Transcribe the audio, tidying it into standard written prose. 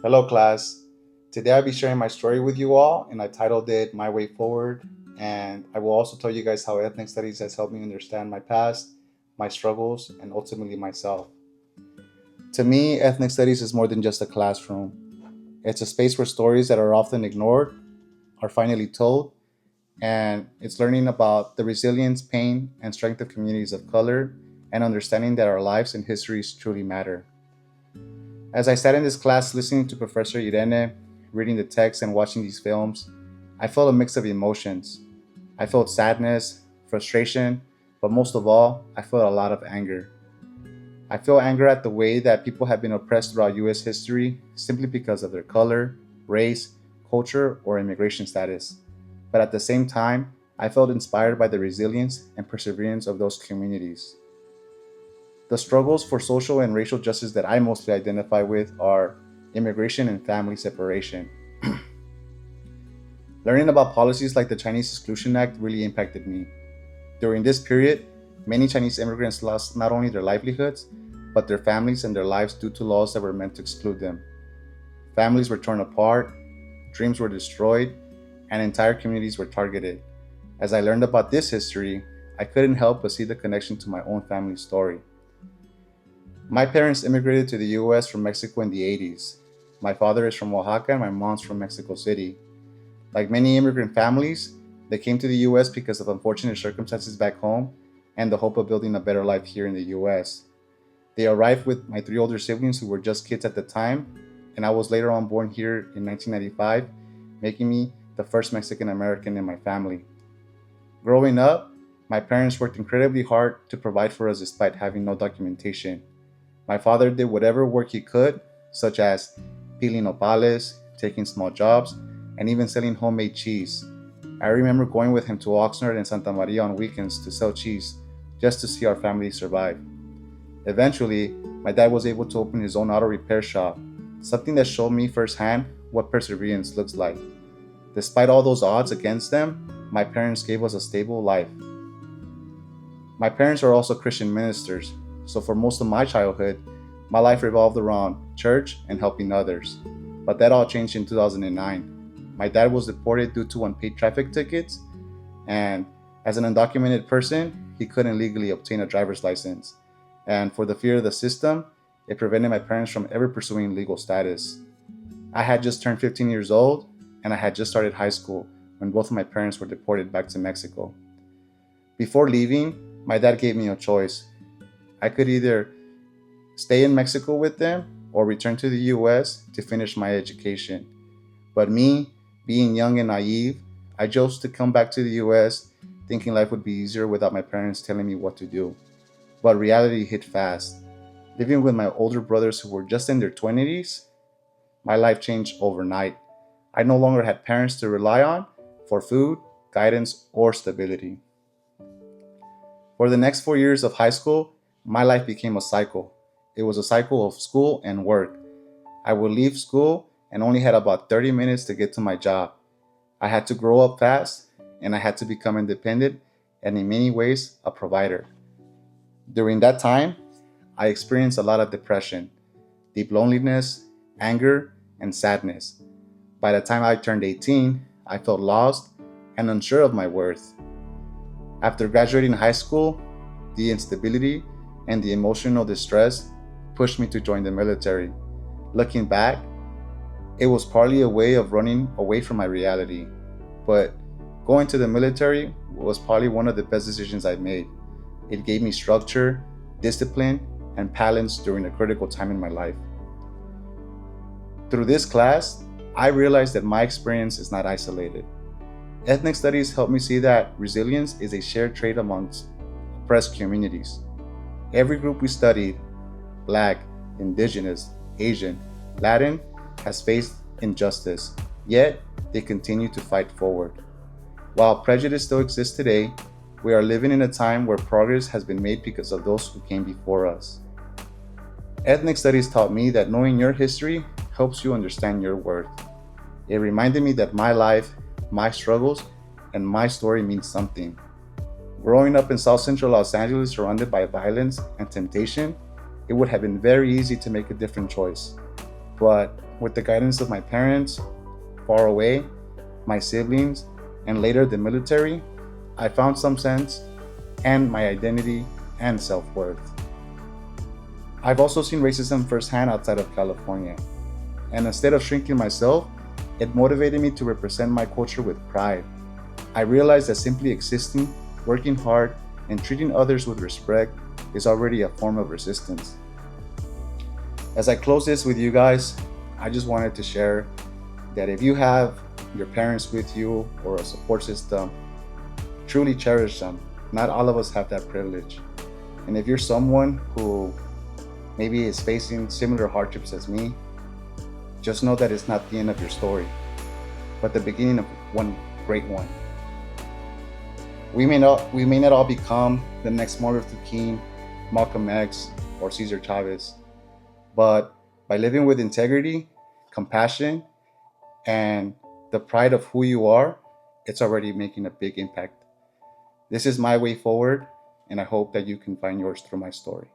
Hello, class. Today I'll be sharing my story with you all, and I titled it My Way Forward. And I will also tell you guys how ethnic studies has helped me understand my past, my struggles, and ultimately myself. To me, ethnic studies is more than just a classroom. It's a space where stories that are often ignored are finally told, and it's learning about the resilience, pain, and strength of communities of color, and understanding that our lives and histories truly matter. As I sat in this class listening to Professor Irene, reading the text and watching these films, I felt a mix of emotions. I felt sadness, frustration, but most of all, I felt a lot of anger. I feel anger at the way that people have been oppressed throughout US history simply because of their color, race, culture, or immigration status. But at the same time, I felt inspired by the resilience and perseverance of those communities. The struggles for social and racial justice that I mostly identify with are immigration and family separation. Learning about policies like the Chinese Exclusion Act really impacted me. During this period, many Chinese immigrants lost not only their livelihoods, but their families and their lives due to laws that were meant to exclude them. Families were torn apart, dreams were destroyed, and entire communities were targeted. As I learned about this history, I couldn't help but see the connection to my own family story. My parents immigrated to the US from Mexico in the 80s. My father is from Oaxaca and my mom's from Mexico City. Like many immigrant families, they came to the US because of unfortunate circumstances back home and the hope of building a better life here in the US. They arrived with my three older siblings who were just kids at the time, and I was later on born here in 1995, making me the first Mexican American in my family. Growing up, my parents worked incredibly hard to provide for us despite having no documentation. My father did whatever work he could, such as peeling nopales, taking small jobs, and even selling homemade cheese. I remember going with him to Oxnard and Santa Maria on weekends to sell cheese just to see our family survive. Eventually, my dad was able to open his own auto repair shop, something that showed me firsthand what perseverance looks like. Despite all those odds against them, my parents gave us a stable life. My parents are also Christian ministers, so for most of my childhood, my life revolved around church and helping others. But that all changed in 2009. My dad was deported due to unpaid traffic tickets, and as an undocumented person, he couldn't legally obtain a driver's license. And for the fear of the system, it prevented my parents from ever pursuing legal status. I had just turned 15 years old, and I had just started high school when both of my parents were deported back to Mexico. Before leaving, my dad gave me a choice. I could either stay in Mexico with them or return to the US to finish my education. But me, being young and naive, I chose to come back to the US thinking life would be easier without my parents telling me what to do. But reality hit fast. Living with my older brothers who were just in their 20s, my life changed overnight. I no longer had parents to rely on for food, guidance, or stability. For the next 4 years of high school, my life became a cycle. It was a cycle of school and work. I would leave school and only had about 30 minutes to get to my job. I had to grow up fast and I had to become independent and, in many ways, a provider. During that time, I experienced a lot of depression, deep loneliness, anger, and sadness. By the time I turned 18, I felt lost and unsure of my worth. After graduating high school, the instability and the emotional distress pushed me to join the military. Looking back, it was partly a way of running away from my reality, but going to the military was probably one of the best decisions I've made. It gave me structure, discipline, and balance during a critical time in my life. Through this class, I realized that my experience is not isolated. Ethnic studies helped me see that resilience is a shared trait amongst oppressed communities. Every group we studied, Black, Indigenous, Asian, Latin, has faced injustice, yet they continue to fight forward. While prejudice still exists today, we are living in a time where progress has been made because of those who came before us. Ethnic studies taught me that knowing your history helps you understand your worth. It reminded me that my life, my struggles, and my story means something. Growing up in South Central Los Angeles surrounded by violence and temptation, it would have been very easy to make a different choice. But With the guidance of my parents, far away, my siblings, and later the military, I found some sense and my identity and self worth. I've also seen racism firsthand outside of California, and instead of shrinking myself, it motivated me to represent my culture with pride. I realized that simply existing, working hard, and treating others with respect is already a form of resistance. As I close this with you guys, I just wanted to share that if you have your parents with you or a support system, truly cherish them. Not all of us have that privilege. And if you're someone who maybe is facing similar hardships as me, just know that it's not the end of your story, but the beginning of one great one. We may not all become the next Martin Luther King, Malcolm X, or Cesar Chavez, but by living with integrity, compassion, and the pride of who you are, it's already making a big impact. This is my way forward, and I hope that you can find yours through my story.